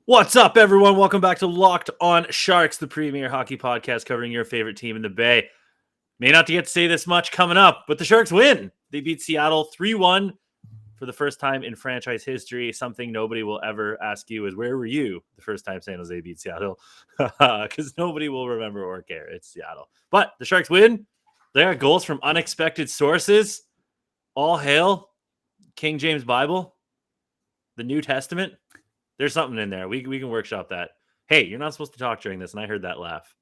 What's up, everyone? Welcome back to Locked On Sharks, the premier hockey podcast covering your favorite team in the Bay. May not get to say this much coming up, but the Sharks win. They beat Seattle 3-1 for the first time in franchise history. Something nobody will ever ask you is, where were you the first time San Jose beat Seattle? Because nobody will remember or care. It's Seattle. But the Sharks win. They got goals from unexpected sources. All hail King James Bible, the New Testament. There's something in there. We can workshop that. Hey, you're not supposed to talk during this, and I heard that laugh.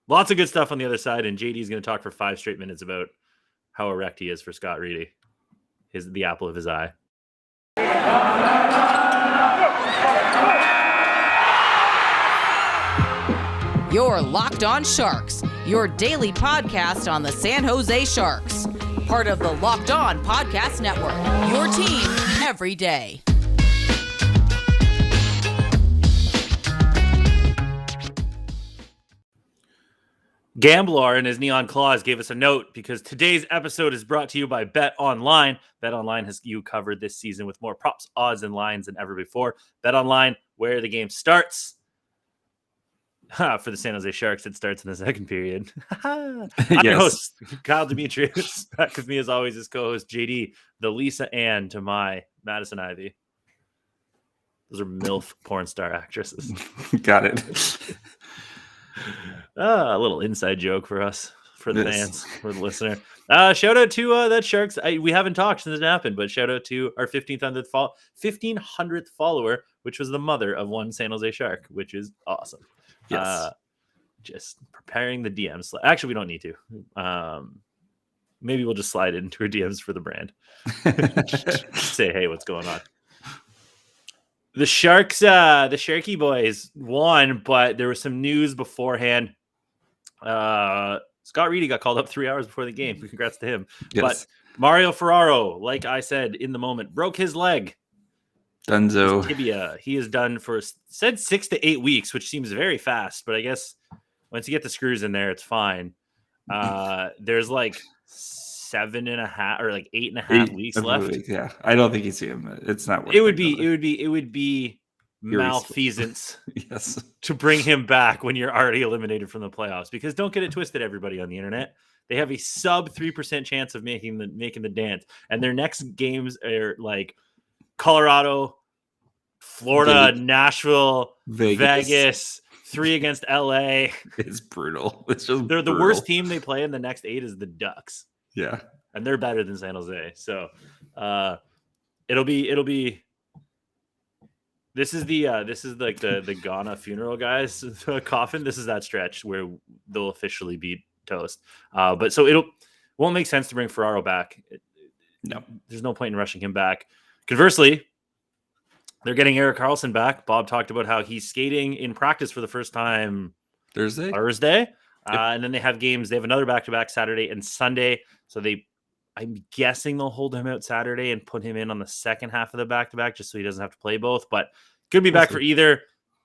Lots of good stuff on the other side, and JD's going to talk for 5 straight minutes about how erect he is for Scott Reedy, the apple of his eye. You're Locked On Sharks, your daily podcast on the San Jose Sharks. Part of the Locked On Podcast Network, your team every day. Gambler and his neon claws gave us a note because today's episode is brought to you by Bet Online. Bet Online has you covered this season with more props, odds, and lines than ever before. Bet Online, where the game starts. For the San Jose Sharks, it starts in the second period. I'm your host, Kyle Demetrius. Back with me, as always, is co-host JD, the Lisa Ann to my Madison Ivy. Those are MILF porn star actresses. Got it. A little inside joke for us, for the fans, for the listener. Shout out to that Sharks. We haven't talked since it happened, but shout out to our 1500th follower, which was the mother of one San Jose Shark, which is awesome. Yes. Just preparing the DMs. Actually, we don't need to. Maybe we'll just slide it into her DMs for the brand. Say, hey, what's going on? The Sharks, the Sharky boys won, but there was some news beforehand. Scott Reedy got called up 3 hours before the game. Congrats to him. Yes. But Mario Ferraro, like I said in the moment, broke his leg. Dunzo. His tibia. He is done for, said 6 to 8 weeks, which seems very fast. But I guess once you get the screws in there, it's fine. There's like 7.5 or like 8.5 weeks left. Yeah, I don't think you see him. It's not worth it would be malfeasance yes, to bring him back when you're already eliminated from the playoffs, because don't get it twisted, everybody on the internet. They have a sub 3% chance of making the dance, and their next games are like Colorado, Florida, Nashville, Vegas 3 against LA. It's brutal. It's just they're the worst team they play in the next 8 is the Ducks. Yeah. And they're better than San Jose. So it'll be this is like the Ghana funeral guys coffin. This is that stretch where they'll officially be toast. But so won't make sense to bring Ferraro back. No. There's no point in rushing him back. Conversely, they're getting Erik Karlsson back. Bob talked about how he's skating in practice for the first time Thursday. Yep. And then they have games. They have another back-to-back Saturday and Sunday. So I'm guessing they'll hold him out Saturday and put him in on the second half of the back-to-back just so he doesn't have to play both. But could be back for either.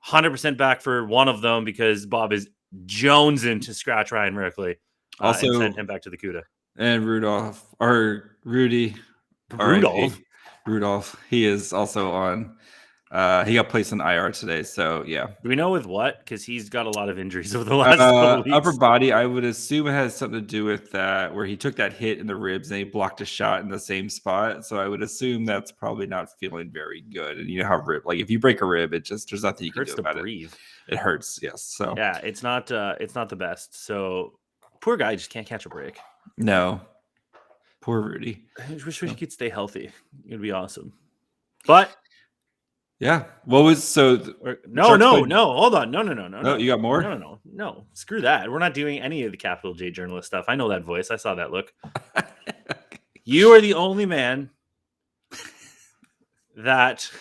100% back for one of them because Bob is jonesing to scratch Ryan Merkley. Also, and send him back to the CUDA. And Rudy. Rudolph. He is also on. He got placed on IR today, so yeah. Do we know with what? Because he's got a lot of injuries over the last couple weeks. Upper body, I would assume it has something to do with that, where he took that hit in the ribs and he blocked a shot in the same spot. So I would assume that's probably not feeling very good. And you know how if you break a rib, there's nothing you can do about it. It hurts, yes. So yeah, it's not the best. So poor guy just can't catch a break. No. Poor Rudy. I wish he could stay healthy. It'd be awesome. But yeah. What was no. Hold on. No. You got more? No. Screw that. We're not doing any of the capital J journalist stuff. I know that voice. I saw that look. You are the only man that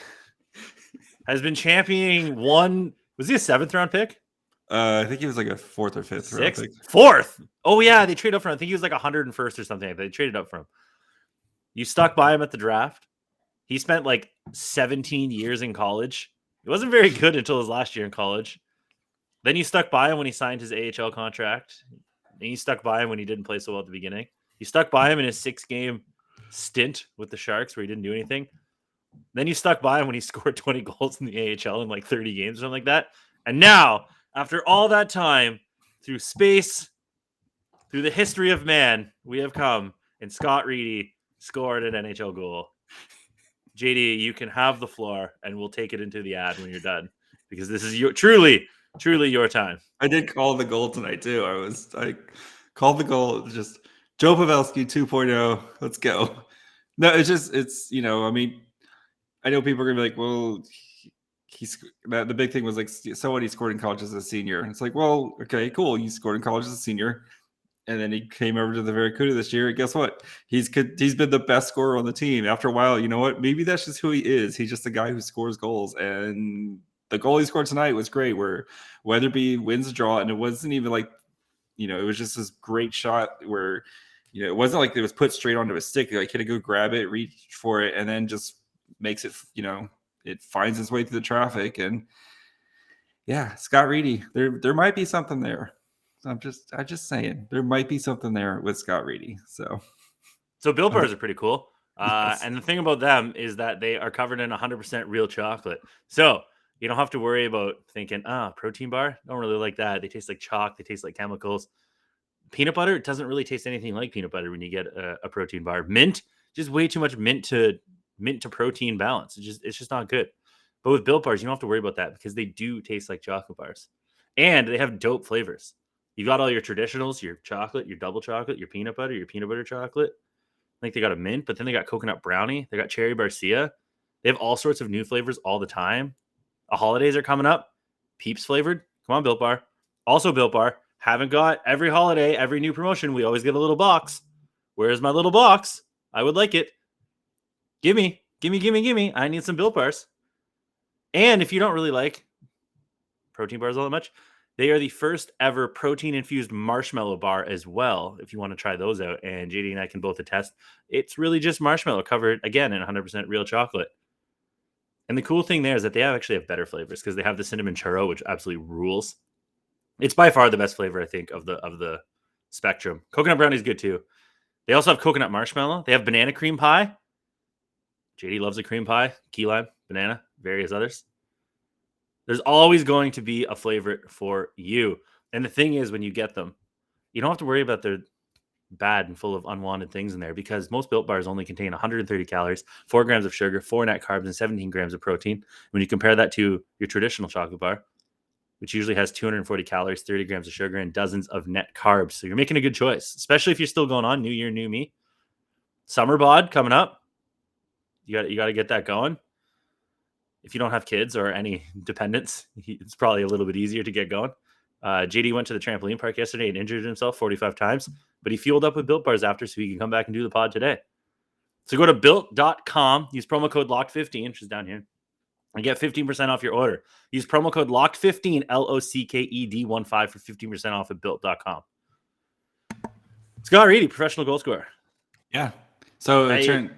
has been championing one. Was he a 7th round pick? I think he was like a 4th or 5th round pick. 4th. Oh yeah, they traded up for him. I think he was like 101st or something. They traded up for him. You stuck by him at the draft. He spent like 17 years in college. He wasn't very good until his last year in college. Then you stuck by him when he signed his AHL contract. And you stuck by him when he didn't play so well at the beginning. You stuck by him in his 6-game stint with the Sharks where he didn't do anything. Then you stuck by him when he scored 20 goals in the AHL in like 30 games or something like that. And now, after all that time, through space, through the history of man, we have come, and Scott Reedy scored an NHL goal. JD, you can have the floor, and we'll take it into the ad when you're done, because this is truly your time. I did call the goal tonight too. I called the goal, just Joe Pavelski 2.0. Let's go. No, it's I mean, I know people are gonna be like, well, the big thing was like, so what, he scored in college as a senior. It's like, well, okay, cool. You scored in college as a senior, and then he came over to the Barracuda this year. And guess what? He's been the best scorer on the team. After a while, you know what? Maybe that's just who he is. He's just a guy who scores goals. And the goal he scored tonight was great, where Weatherby wins the draw, and it wasn't even like, it was just this great shot where, it wasn't like it was put straight onto his stick. Like, he had to go grab it, reach for it, and then just makes it, it finds its way through the traffic. And yeah, Scott Reedy, there might be something there. I'm just saying there might be something there with Scott Reedy. So Built Bars are pretty cool. Yes. And the thing about them is that they are covered in 100% real chocolate. So you don't have to worry about thinking, protein bar. Don't really like that. They taste like chalk. They taste like chemicals. Peanut butter, it doesn't really taste anything like peanut butter when you get a protein bar. Mint, just way too much mint to protein balance. It's just not good. But with Built Bars, you don't have to worry about that because they do taste like chocolate bars. And they have dope flavors. You got all your traditionals, your chocolate, your double chocolate, your peanut butter chocolate. I think they got a mint, but then they got coconut brownie. They got cherry barcia. They have all sorts of new flavors all the time. The holidays are coming up. Peeps flavored. Come on, Built Bar. Also, Built Bar. Haven't got every holiday, every new promotion. We always get a little box. Where's my little box? I would like it. Gimme. I need some Built Bars. And if you don't really like protein bars all that much, they are the first ever protein-infused marshmallow bar as well, if you want to try those out. And JD and I can both attest. It's really just marshmallow covered, again, in 100% real chocolate. And the cool thing there is that they actually have better flavors because they have the cinnamon churro, which absolutely rules. It's by far the best flavor, I think, of the spectrum. Coconut brownie is good, too. They also have coconut marshmallow. They have banana cream pie. JD loves a cream pie. Key lime, banana, various others. There's always going to be a flavor for you. And the thing is, when you get them, you don't have to worry about they're bad and full of unwanted things in there because most Built Bars only contain 130 calories, 4 grams of sugar, 4 net carbs, and 17 grams of protein. When you compare that to your traditional chocolate bar, which usually has 240 calories, 30 grams of sugar, and dozens of net carbs. So you're making a good choice, especially if you're still going on New Year, New Me. Summer bod coming up. You got to get that going. If you don't have kids or any dependents, it's probably a little bit easier to get going. JD went to the trampoline park yesterday and injured himself 45 times, but he fueled up with Built Bars after so he can come back and do the pod today. So go to built.com, use promo code LOCKED15, which is down here, and get 15% off your order. Use promo code LOCKED15, LOCKED15 for 15% off at built.com. Scott Reedy, professional goal scorer. Yeah. So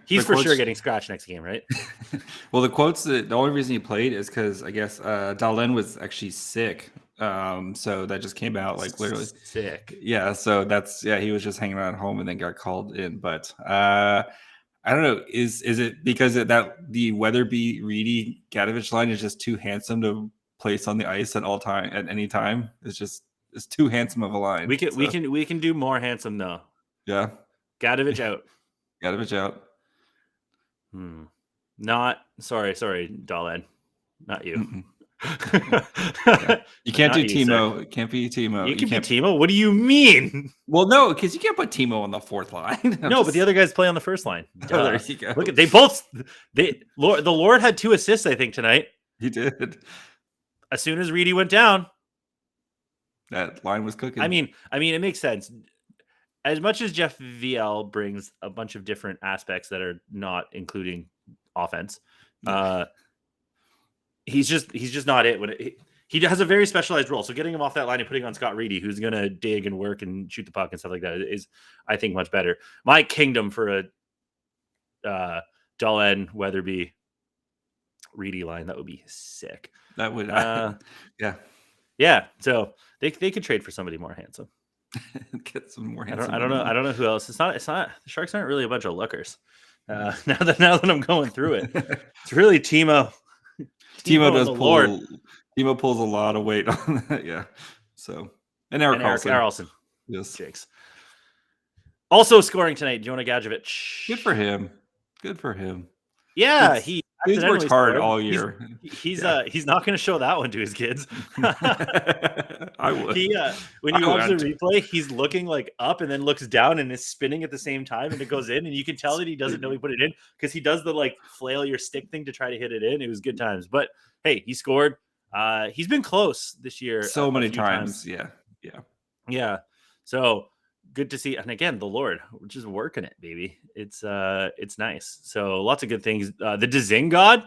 he's for sure getting scratched next game, right? Well, the quotes, the only reason he played is because I guess Dahlen was actually sick. So that just came out like literally sick. Yeah. So he was just hanging around at home and then got called in. But I don't know. Is it because the Weatherby Reedy Gadovich line is just too handsome to place on the ice at any time? It's too handsome of a line. We can do more handsome though. Yeah. Gadovich out. Gadovich out. Not sorry, Dahlen. Not you. Yeah. You can't do Timo. It can't be Timo. You can be Timo. What do you mean? Well, no, because you can't put Timo on the fourth line. But the other guys play on the first line. Oh, there you go. Look at the Lord had 2 assists, I think, tonight. He did. As soon as Reedy went down, that line was cooking. I mean, it makes sense. As much as Jeff VL brings a bunch of different aspects that are not including offense, he's just not it. He has a very specialized role. So getting him off that line and putting on Scott Reedy, who's going to dig and work and shoot the puck and stuff like that, is, I think, much better. My kingdom for a Dahlen, Weatherby, Reedy line, that would be sick. That would, yeah. So they could trade for somebody more handsome. Get some more handsome. I don't know who else. It's not. The Sharks aren't really a bunch of lookers. Now that I'm going through it, it's really Timo. Timo and does the Lord. Timo pulls a lot of weight on that. Yeah. So, and Erik Karlsson. Yes. Jakes. Also scoring tonight, Jonah Gadjevich. Good for him. Good for him. Yeah, he he's worked hard scored. all year. He's not going to show that one to his kids. I would. When you watch the replay, he's looking like up and then looks down and is spinning at the same time, and it goes in, and you can tell that he doesn't know he put it in because he does the like flail your stick thing to try to hit it in. It was good times, but hey, he scored. He's been close this year so many times. Yeah. So good to see. And again, the Lord, we're just working it, baby. It's nice. So lots of good things. The Dzing God.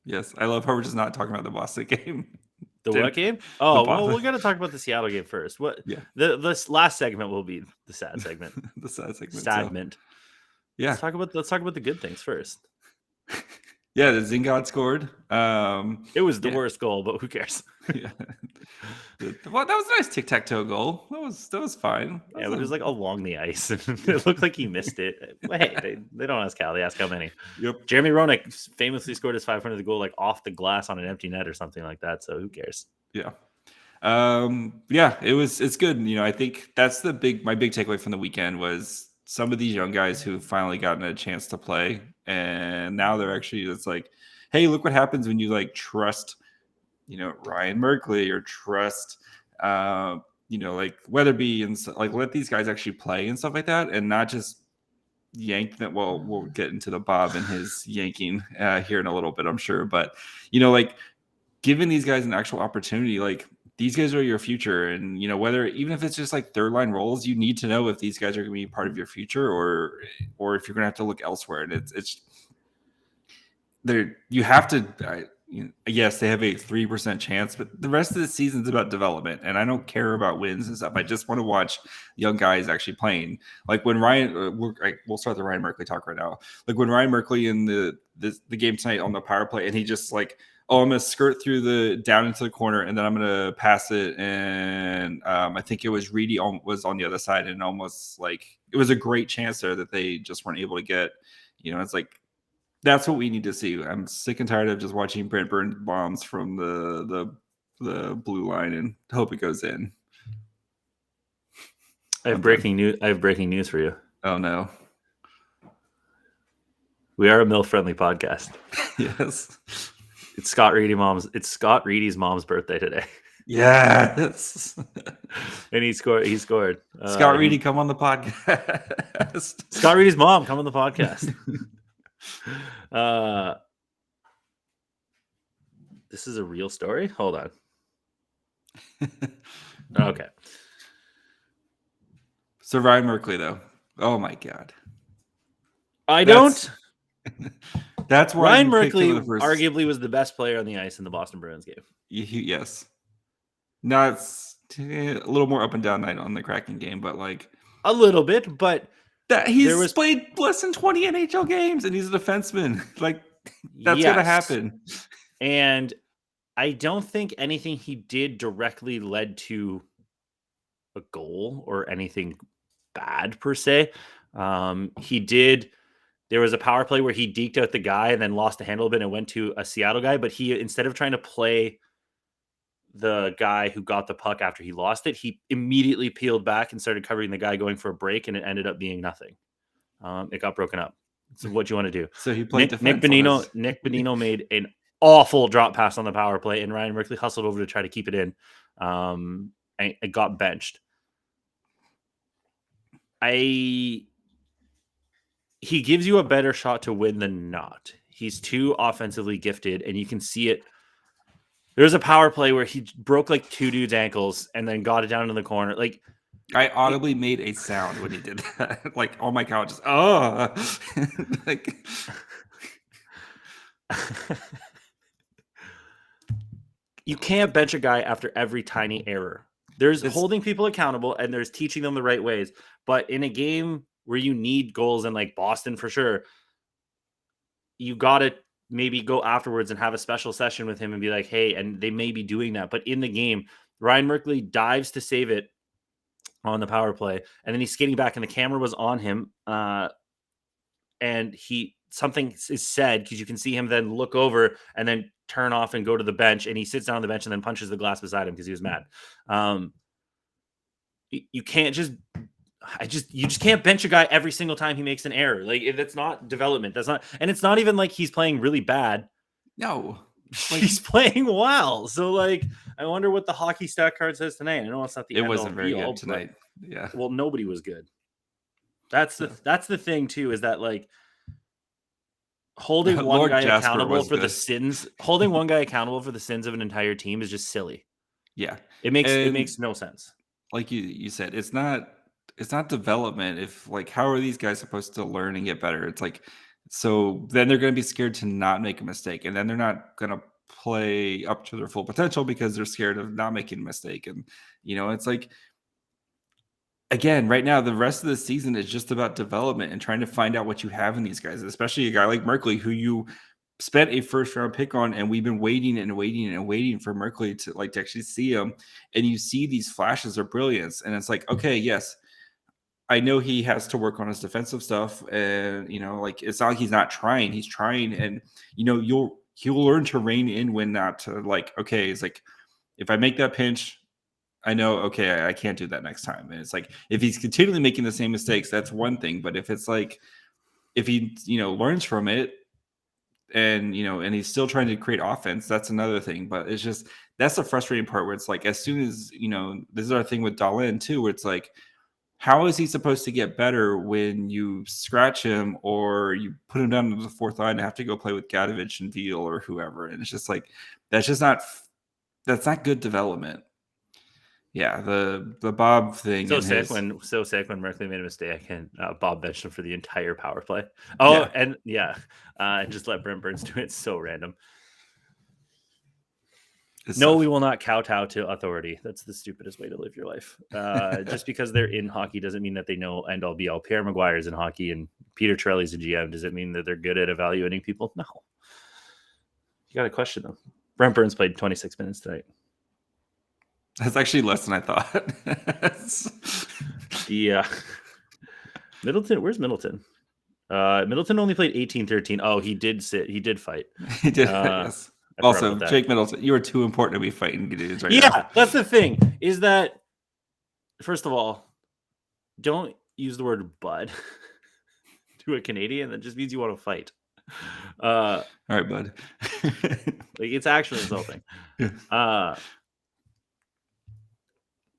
Yes, I love how we're just not talking about the Boston game. What game? Oh, well, we're gonna talk about the Seattle game first. What? Yeah. This last segment will be the sad segment. The sad segment. Sadment. Yeah. Let's talk about the good things first. Yeah, the Zingod scored. It was the worst goal, but who cares? Yeah. Well, that was a nice tic-tac-toe goal. That was fine. It was like along the ice. It looked like he missed it. Hey, they don't ask Cal. They ask how many. Yep. Jeremy Roenick famously scored his 500th goal like off the glass on an empty net or something like that. So who cares? Yeah. It's good. I think that's my big takeaway from the weekend was some of these young guys who've finally gotten a chance to play. And now it's like, hey, look what happens when you like trust, Ryan Merkley or trust, like Weatherby and like let these guys actually play and stuff like that, and not just yank them. Well, we'll get into the Bob and his yanking here in a little bit, I'm sure. But like giving these guys an actual opportunity, like these guys are your future, and even if it's just like third line roles, you need to know if these guys are going to be part of your future or if you're going to have to look elsewhere. And it's there. You have to. Yes, they have a 3% chance, but the rest of the season is about development, and I don't care about wins and stuff. I just want to watch young guys actually playing. Like when Ryan, we'll start the Ryan Merkley talk right now. Like when Ryan Merkley in the game tonight on the power play, and he just like, oh, I'm gonna skirt through down into the corner, and then I'm gonna pass it, and I think it was Reedy was on the other side, and almost like it was a great chance there that they just weren't able to get. It's like. That's what we need to see. I'm sick and tired of just watching Brent burn bombs from the blue line and hope it goes in. I have breaking news for you. Oh no. We are a MILF-friendly podcast. Yes. It's Scott Reedy's mom's birthday today. Yes. And he scored. Scott Reedy, come on the podcast. Scott Reedy's mom, come on the podcast. This is a real story. Hold on. Okay. So Ryan Merkley, though. Oh my God. That's why Ryan Merkley arguably was the best player on the ice in the Boston Bruins game. Yes. Now it's a little more up and down night on the Kraken game, but like a little bit, but that he's played less than 20 NHL games and he's a defenseman. Like that's gonna happen. And I don't think anything he did directly led to a goal or anything bad per se. There was a power play where he deked out the guy and then lost the handle a bit and went to a Seattle guy. But he, instead of trying to play the guy who got the puck after he lost it, he immediately peeled back and started covering the guy going for a break, and it ended up being nothing. It got broken up. So what do you want to do? So he played Nick Bonino made an awful drop pass on the power play, and Ryan Merkley hustled over to try to keep it in. And it got benched. He gives you a better shot to win than not. He's too offensively gifted, and you can see it. There's a power play where he broke like two dudes' ankles and then got it down in the corner. Like I audibly made a sound when he did that. Like, oh my God, just like you can't bench a guy after every tiny error. There's holding people accountable and there's teaching them the right ways. But in a game where you need goals in like Boston for sure, you got to maybe go afterwards and have a special session with him and be like, hey, and they may be doing that. But in the game, Ryan Merkley dives to save it on the power play, and then he's skating back and the camera was on him. and something is said, because you can see him then look over and then turn off and go to the bench, and he sits down on the bench and then punches the glass beside him because he was mad. You can't just you just can't bench a guy every single time he makes an error. Like, that's not development. That's not, and it's not even like he's playing really bad. No, he's playing well. So, like, I wonder what the hockey stat card says tonight. I know it's not the it end wasn't all very be all, good tonight. Yeah. Well, nobody was good. That's the thing too, is that, like, holding one guy Jasper accountable for good. the sins, holding one guy accountable for the sins of an entire team is just silly. Yeah. It makes no sense. Like you said, it's not development. If, like, how are these guys supposed to learn and get better? It's like, so then they're going to be scared to not make a mistake, and then they're not going to play up to their full potential because they're scared of not making a mistake. And, it's like, again, right now, the rest of the season is just about development and trying to find out what you have in these guys, especially a guy like Merkley, who you spent a first-round pick on, and we've been waiting and waiting and waiting for Merkley to actually see him. And you see these flashes of brilliance, and it's like, okay, yes, I know he has to work on his defensive stuff, and like, it's not like he's not trying. He's trying, and he'll learn to rein in when not to, like, okay, it's like, if I make that pinch, I know, okay, I can't do that next time. And it's like, if he's continually making the same mistakes, that's one thing. But if it's like, if he learns from it, and and he's still trying to create offense, that's another thing. But it's just, that's the frustrating part, where it's like, as soon as this is our thing with Dahlin too, where it's like, how is he supposed to get better when you scratch him or you put him down to the fourth line and have to go play with Gadovich and Veal or whoever? And it's just like, that's not good development. Yeah, the Bob thing. So sick when Merkley made a mistake and Bob benched him for the entire power play. Oh, yeah. And just let Brent Burns do it. It's so random. We will not kowtow to authority. That's the stupidest way to live your life. Just because they're in hockey doesn't mean that they know end all be all. Pierre Maguire's in hockey and Peter Chiarelli's a GM. Does it mean that they're good at evaluating people? No. You got to question them. Brent Burns played 26 minutes tonight. That's actually less than I thought. Yeah. Middleton, where's Middleton? Middleton only played 18-13. Oh, he did sit. He did fight. He did. Yes. Also, Jake Middleton, you are too important to be fighting dudes right now. Yeah, that's the thing. Is that, first of all, don't use the word bud to a Canadian. That just means you want to fight. All right, bud. Like, it's actually insulting. Yeah.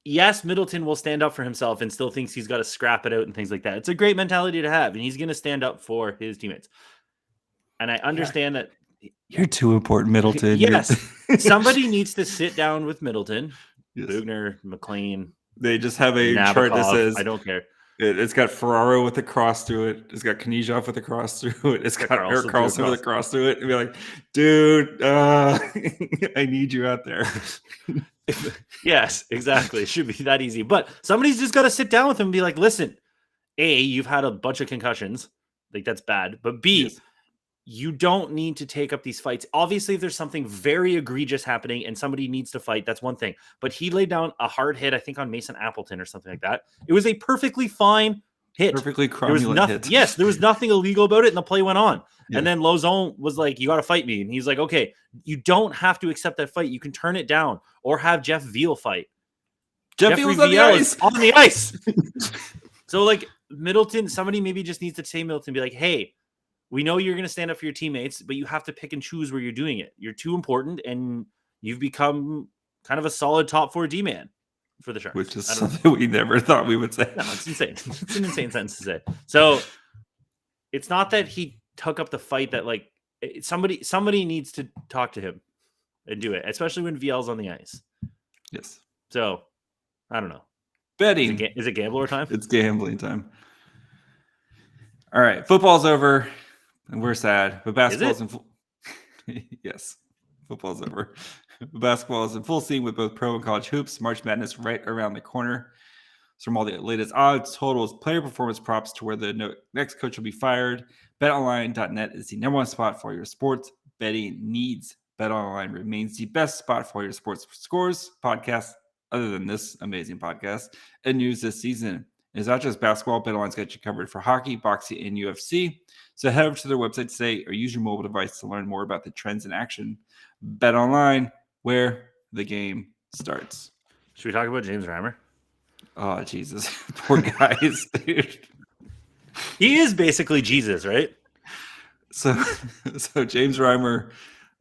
Yes, Middleton will stand up for himself and still thinks he's got to scrap it out and things like that. It's a great mentality to have, and he's going to stand up for his teammates. And I understand that. You're too important, Middleton. Yes. Somebody needs to sit down with Middleton, yes. Bugner, McLean. They just have a Nabokov, chart that says, I don't care. It's got Ferraro with a cross through it. It's got Knizhov with a cross through it. It's got Erik Karlsson with a cross through it. And be like, dude, I need you out there. Yes, exactly. It should be that easy. But somebody's just got to sit down with him and be like, listen, A, you've had a bunch of concussions. Like, that's bad. But B, yes, you don't need to take up these fights. Obviously, if there's something very egregious happening and somebody needs to fight, that's one thing. But he laid down a hard hit, I think, on Mason Appleton or something like that. It was a perfectly fine hit. Perfectly cromulent hit. Yes, there was nothing illegal about it, and the play went on. Yeah. And then Lauzon was like, you got to fight me. And he's like, okay, you don't have to accept that fight. You can turn it down or have Jeff Veal fight. Jeff Veal's on the ice. On the ice. So, like, Middleton, somebody maybe just needs to say Middleton, be like, hey, we know you're going to stand up for your teammates, but you have to pick and choose where you're doing it. You're too important, and you've become kind of a solid top 4 D-man for the Sharks. Which is something we never thought we would say. No, it's insane. It's an insane sentence to say. So it's not that he took up the fight, that, like, somebody needs to talk to him and do it, especially when VL's on the ice. Yes. So, I don't know. Betting. Is it gambler time? It's gambling time. All right. Football's over. And we're sad, but basketball's in full. Yes, football's over. Basketball is in full swing with both pro and college hoops. March Madness right around the corner. So from all the latest odds, totals, player performance props to where the next coach will be fired, BetOnline.net is the #1 spot for your sports betting needs. BetOnline remains the best spot for your sports scores, podcasts, other than this amazing podcast, and news this season. It's not just basketball. BetOnline's got you covered for hockey, boxing, and UFC. So head over to their website today or use your mobile device to learn more about the trends in action. BetOnline, where the game starts. Should we talk about James Reimer? Oh, Jesus. Poor guys, dude. He is basically Jesus, right? So James Reimer,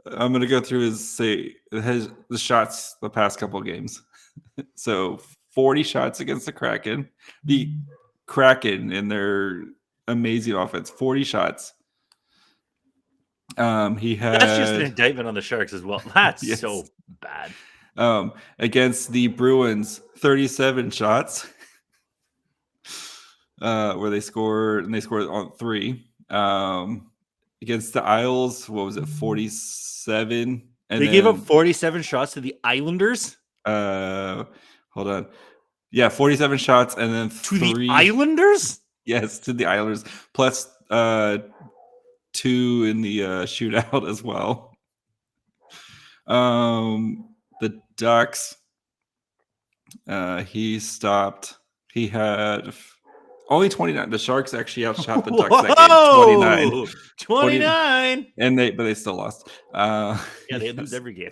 I'm going to go through the shots the past couple of games. So 40 shots against the Kraken. The Kraken in their amazing offense, 40 shots. He had That's just an indictment on the Sharks as well. That's Yes. so bad. Against the Bruins, 37 shots. Where they scored on 3. Against the Isles, what was it, 47? And they gave up 47 shots to the Islanders? Hold on. Yeah, 47 shots and then To the Islanders? Yes, to the Islanders. Plus 2 in the shootout as well. The Ducks, he had only 29. The Sharks actually outshot the Ducks that game, 29. But they still lost. Yeah, they lose every game.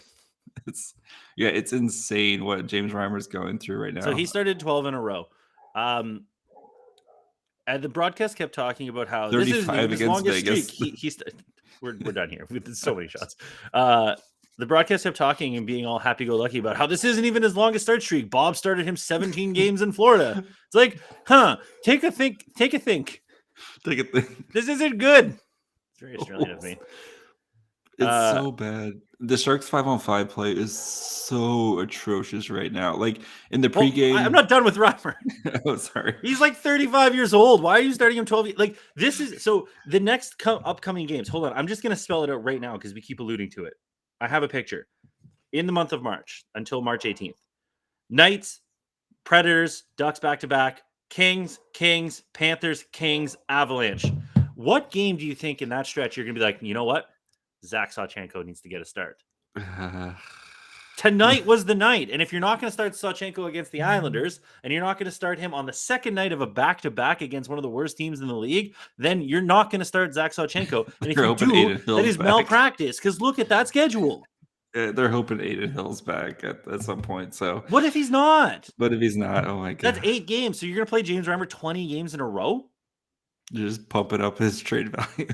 It's insane what James Reimer is going through right now. So he started 12 in a row. And the broadcast kept talking about how 35 this is his longest Vegas. streak. We're done here with so many shots. The broadcast kept talking and being all happy-go-lucky about how this isn't even his longest start streak. Bob started him 17 games in Florida. It's like, take a think. This isn't good. It's very Australian of me. It's so bad. The Sharks 5-on-5 play is so atrocious right now. Like in the pregame, I'm not done with Reimer. Oh, sorry. He's like 35 years old. Why are you starting him 12? Like this is so the next upcoming games. Hold on, I'm just gonna spell it out right now because we keep alluding to it. I have a picture in the month of March until March 18th. Knights, Predators, Ducks back-to-back, Kings, Panthers, Kings, Avalanche. What game do you think in that stretch you're going to be like, you know what? Zach Sawchenko needs to get a start. Tonight was the night. And if you're not going to start Sawchenko against the Islanders and you're not going to start him on the second night of a back-to-back against one of the worst teams in the league, then you're not going to start Zach Sawchenko. And if you do, that is malpractice because look at that schedule. They're hoping Aiden Hill's back at some point. So what if he's not? Oh my God. That's 8 games. So you're going to play James Reimer 20 games in a row? You're just pumping up his trade value.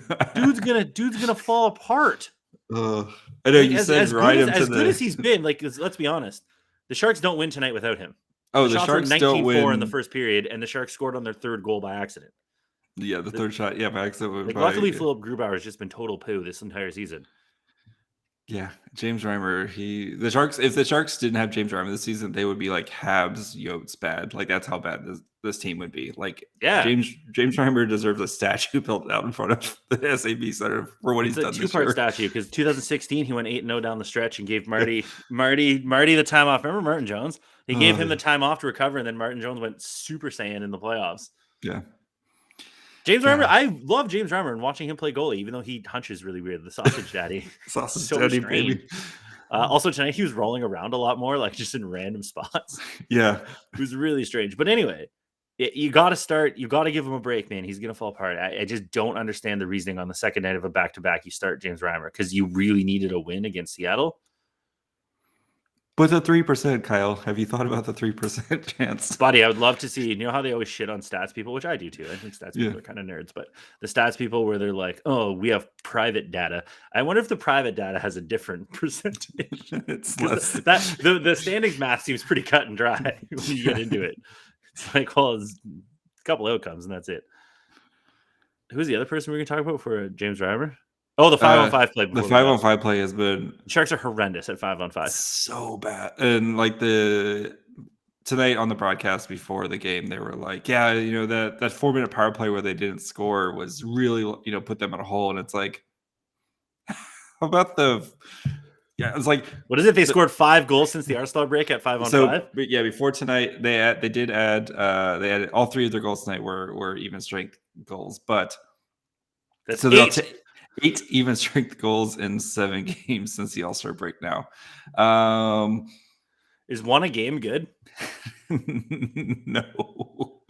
dude's gonna fall apart. I know you said ride him to as good as he's been. Like, let's be honest, the Sharks don't win tonight without him. Oh, the Sharks don't win in the first period, and the Sharks scored on their third goal by accident. Yeah, the third shot. Yeah, by accident. Luckily, Philip Grubauer has just been total poo this entire season. Yeah, James Reimer. If the Sharks didn't have James Reimer this season, they would be like Habs, Yotes bad. Like that's how bad this team would be. Like, yeah, James Reimer deserves a statue built out in front of the SAB Center for what he's done this year. It's a 2-part statue because 2016 he went 8-0 down the stretch and gave Marty the time off. Remember Martin Jones? He gave him the time off to recover, and then Martin Jones went Super Saiyan in the playoffs. Yeah. James Reimer, I love James Reimer and watching him play goalie, even though he hunches really weird. The sausage daddy. Sausage so daddy, strange. baby. Also, tonight he was rolling around a lot more, like just in random spots. Yeah. It was really strange. But anyway, you got to start. You got to give him a break, man. He's going to fall apart. I just don't understand the reasoning on the second night of a back-to-back. You start James Reimer because you really needed a win against Seattle. But the 3%, Kyle, have you thought about the 3% chance? Buddy, I would love to see, you know how they always shit on stats people, which I do too. I think stats people are kind of nerds, but the stats people where they're like, oh, we have private data. I wonder if the private data has a different percentage. It's less. The standings math seems pretty cut and dry when you get into it. It's like, well, it's a couple outcomes and that's it. Who's the other person we're going to talk about for James Reimer? Oh, the 5-on-5 play. The 5-on-5 play has been... Sharks are horrendous at 5-on-5. So bad. And like tonight on the broadcast before the game, they were like, yeah, you know, that 4-minute power play where they didn't score was really, you know, put them in a hole. And it's like, how about yeah, it's like, what is it? They scored 5 goals since the All-Star break at 5-on-5. So, but yeah, before tonight, they added all 3 of their goals tonight were even strength goals, but that's so 8 even strength goals in 7 games since the All-Star break now. Is one a game good? No.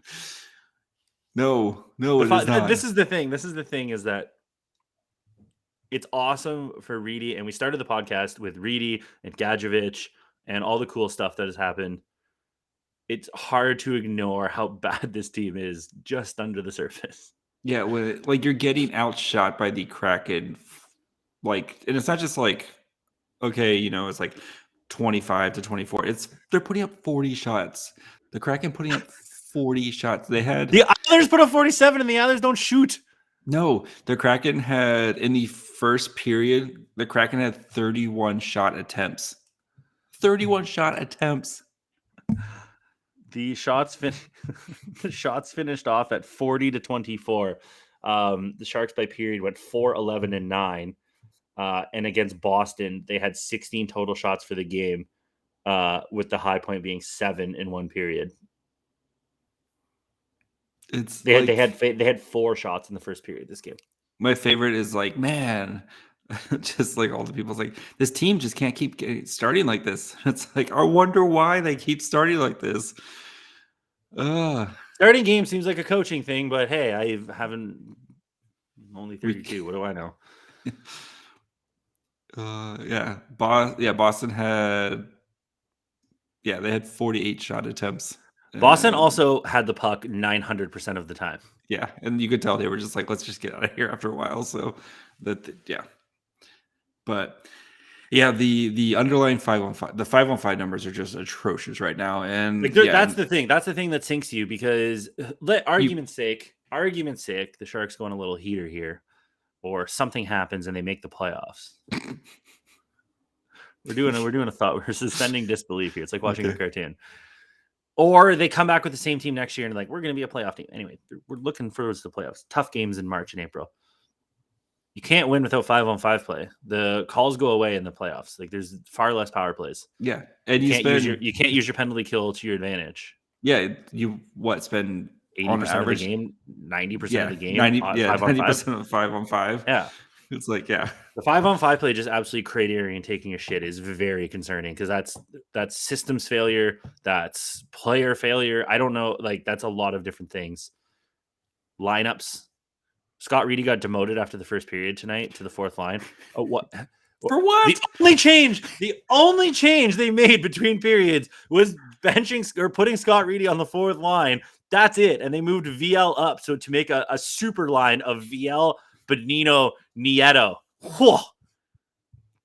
No, it is not. This is the thing. This is the thing is that it's awesome for Reedy, and we started the podcast with Reedy and Gadjevich and all the cool stuff that has happened. It's hard to ignore how bad this team is just under the surface. Yeah, when like you're getting outshot by the Kraken, like, and it's not just like, okay, it's like 25-24. They're putting up 40 shots. The Kraken putting up 40 shots. They had the Islanders put up 47, and the Islanders don't shoot. No, the Kraken had in the first period. The Kraken had 31 shot attempts. 31 shot attempps. The shots finished off at 40-24. The Sharks by period went 4-11-9. And against Boston, they had 16 total shots for the game, with the high point being 7 in one period. They had 4 shots in the first period this game. My favorite is like, man, just like all the people's like, this team just can't keep starting like this. It's like, I wonder why they keep starting like this. Starting game seems like a coaching thing, but hey, I'm only 32. What do I know? Boston had they had 48 shot attempts. Boston also had the puck 900% of the time. Yeah, and you could tell they were just like, let's just get out of here after a while. So but yeah, the underlying 5-on-5, the 5-on-5 numbers are just atrocious right now, and that's the thing. That's the thing that sinks you, because argument's sake, the Sharks go on a little heater here, or something happens and they make the playoffs. We're doing a thought. We're suspending disbelief here. It's like watching a cartoon. Or they come back with the same team next year and like, we're going to be a playoff team. Anyway, we're looking forward to the playoffs. Tough games in March and April. You can't win without 5-on-5 play. The calls go away in the playoffs. Like, there's far less power plays. Yeah, and you can't use your penalty kill to your advantage. Yeah, you spend 80% of the game, 90% of the game, 90% of 5-on-5. Yeah. It's like, the 5-on-5 play just absolutely cratering and taking a shit is very concerning, because that's systems failure, that's player failure. I don't know, like, that's a lot of different things. Lineups. Scott Reedy got demoted after the first period tonight to the fourth line. Oh, what? For what? The only change they made between periods was benching or putting Scott Reedy on the fourth line. That's it. And they moved VL up so to make a super line of VL, Bonino, Nieto. Whew.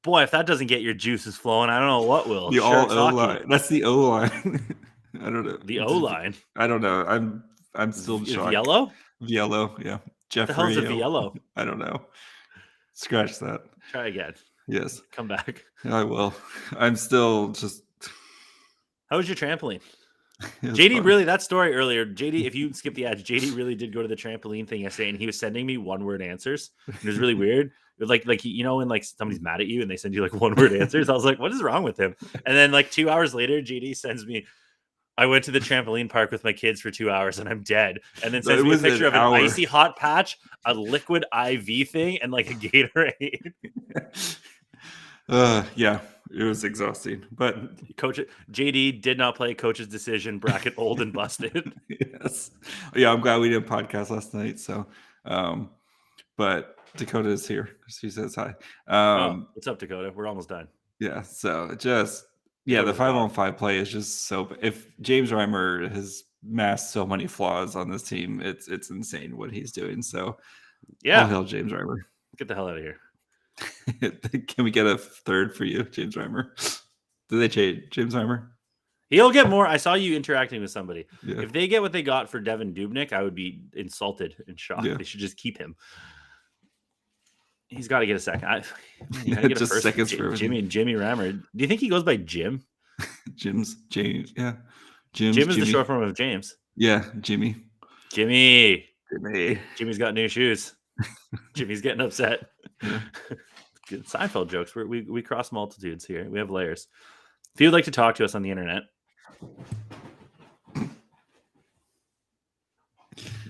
Boy, if that doesn't get your juices flowing, I don't know what will. The all O line. That's the O line. I don't know. The O line. I don't know. I'm still shocked. Yellow? Yellow, yeah. Jeffrey. The hell's a yellow? I don't know. Scratch that. Try again. Yes. Come back. I will. I'm still just. How was your trampoline? JD, really, that story earlier, JD, if you skip the ads, JD really did go to the trampoline thing yesterday, and he was sending me one-word answers. It was really weird. Like when like somebody's mad at you and they send you like one-word answers, I was like, what is wrong with him? And then like 2 hours later, JD sends me, I went to the trampoline park with my kids for 2 hours and I'm dead. And then sends me a picture of an icy hot patch, a liquid IV thing, and like a Gatorade. Yeah, it was exhausting. But Coach JD did not play coach's decision, bracket old and busted. Yes. Yeah, I'm glad we did a podcast last night. So but Dakota is here. She says hi. What's up, Dakota? We're almost done. Yeah, so just the 5-on-5 play is just so. If James Reimer has masked so many flaws on this team, it's insane what he's doing. So yeah, all hail James Reimer. Get the hell out of here. Can we get a third for you, James Reimer? Did they change James Reimer? He'll get more. I saw you interacting with somebody. Yeah. If they get what they got for Devin Dubnyk, I would be insulted and shocked. Yeah. They should just keep him. He's got to get a second. Get just seconds for Jimmy Reimer. Do you think he goes by Jim? James. Yeah. Jim is the short form of James. Yeah, Jimmy. Jimmy's got new shoes. Jimmy's getting upset. Yeah. Good Seinfeld jokes. We cross multitudes here. We have layers. If you'd like to talk to us on the internet,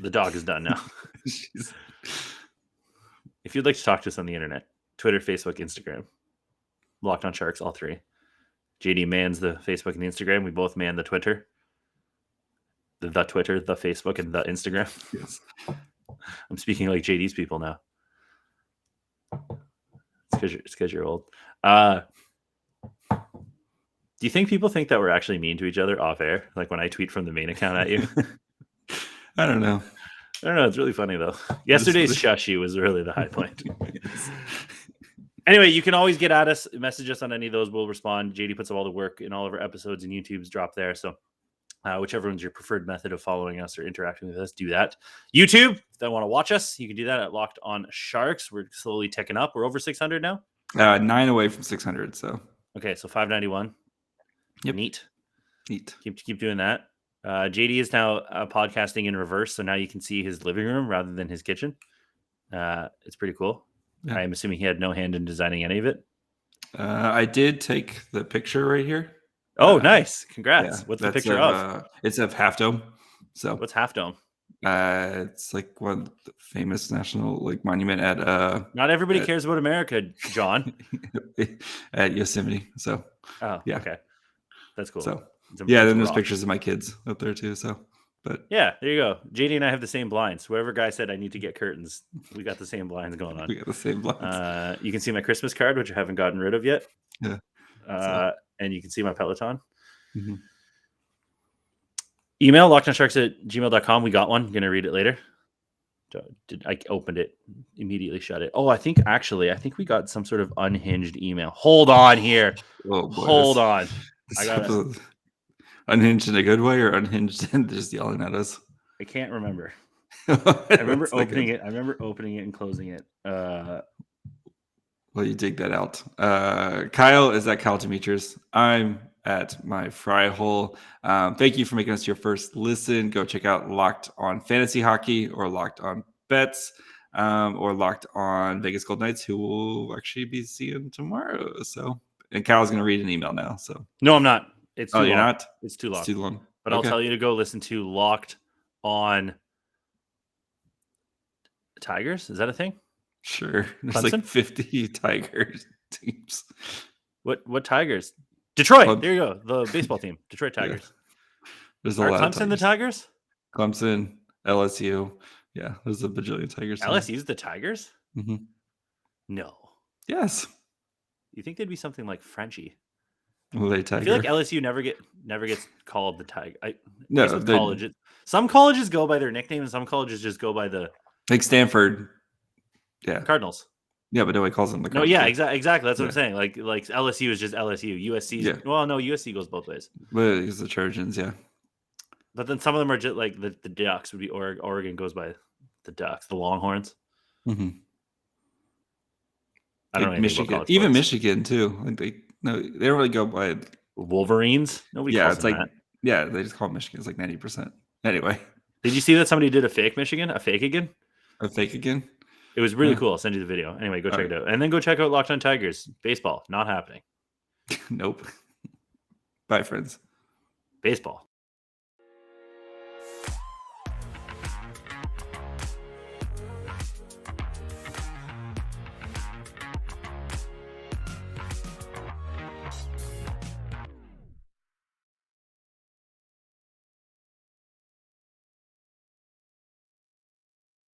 the dog is done now. If you'd like to talk to us on the internet, Twitter, Facebook, Instagram, Locked on Sharks, all three. JD mans the Facebook and the Instagram. We both man the Twitter. The Twitter, the Facebook, and the Instagram. Yes. I'm speaking like JD's people now. It's because you're old. Do you think people think that we're actually mean to each other off air? Like when I tweet from the main account at you? I don't know. I don't know. It's really funny though. Yesterday's shushy was really the high point. Anyway, you can always get at us, message us on any of those. We'll respond. JD puts up all the work in all of our episodes, and YouTube's drop there. So whichever one's your preferred method of following us or interacting with us, do that. YouTube, if they want to watch us, you can do that at Locked On Sharks. We're slowly ticking up. We're over 600 now. 9 away from 600. So okay, so 591. Yep. Neat. Keep doing that. JD is now podcasting in reverse, so now you can see his living room rather than his kitchen. It's pretty cool. Yeah. I'm assuming he had no hand in designing any of it. I did take the picture right here. Oh, nice! Congrats. Yeah, what's the picture of? It's of Half Dome. So what's Half Dome? It's like one of the famous national monument at. Not everybody cares about America, John. At Yosemite. So. Oh, yeah. Okay. That's cool. So then there's pictures of my kids up there too. So, but yeah, there you go. JD and I have the same blinds. Whoever guy said I need to get curtains, we got the same blinds going on. We got the same blinds. You can see my Christmas card, which I haven't gotten rid of yet. Yeah. And you can see my Peloton. Mm-hmm. Email lockedonsharks@gmail.com. We got one. I'm gonna read it later. I opened it, immediately shut it. Oh, I think we got some sort of unhinged email. Hold on here. Oh, boy, hold on. I got unhinged in a good way or unhinged and just yelling at us? I can't remember. I remember opening it. I remember opening it and closing it. Well, you dig that out. Kyle is at Kyle Demetrius. I'm at my fry hole. Thank you for making us your first listen. Go check out Locked On Fantasy Hockey or Locked On Bets or Locked On Vegas Gold Knights, who will actually be seeing tomorrow. So, and Kyle's going to read an email now. So no, I'm not. It's too long. You're not? It's too long. It's too long. But okay. I'll tell you to go listen to Locked On Tigers. Is that a thing? Sure. There's like 50 Tigers teams. What Tigers? Detroit. There you go. The baseball team. Detroit Tigers. Yeah. There's a lot Clemson of the Tigers? Clemson, LSU. Yeah, there's a bajillion Tigers. LSU's the Tigers? Mm-hmm. No. Yes. You think they'd be something like Frenchie? Well, they Tiger. I feel like LSU never gets called the Tiger. No, colleges. Some colleges go by their nickname, and some colleges just go by the like Stanford. Yeah, Cardinals. Yeah, but nobody calls them the Cardinals. No, yeah, exactly. That's what I'm saying. Like LSU is just LSU. USC. Well, no, USC goes both ways. But it's the Trojans, yeah. But then some of them are just like the Ducks would be. Oregon goes by the Ducks, the Longhorns. Mm-hmm. I don't know. Michigan, even Michigan too. Like they don't really go by Wolverines. Nobody. Yeah, calls it's like that. they just call Michigan. It's like 90%. Anyway, did you see that somebody did a fake Michigan? A fake again? It was really cool. I'll send you the video. Anyway, go check it out. And then go check out Locked On Tigers. Baseball, not happening. Nope. Bye, friends. Baseball.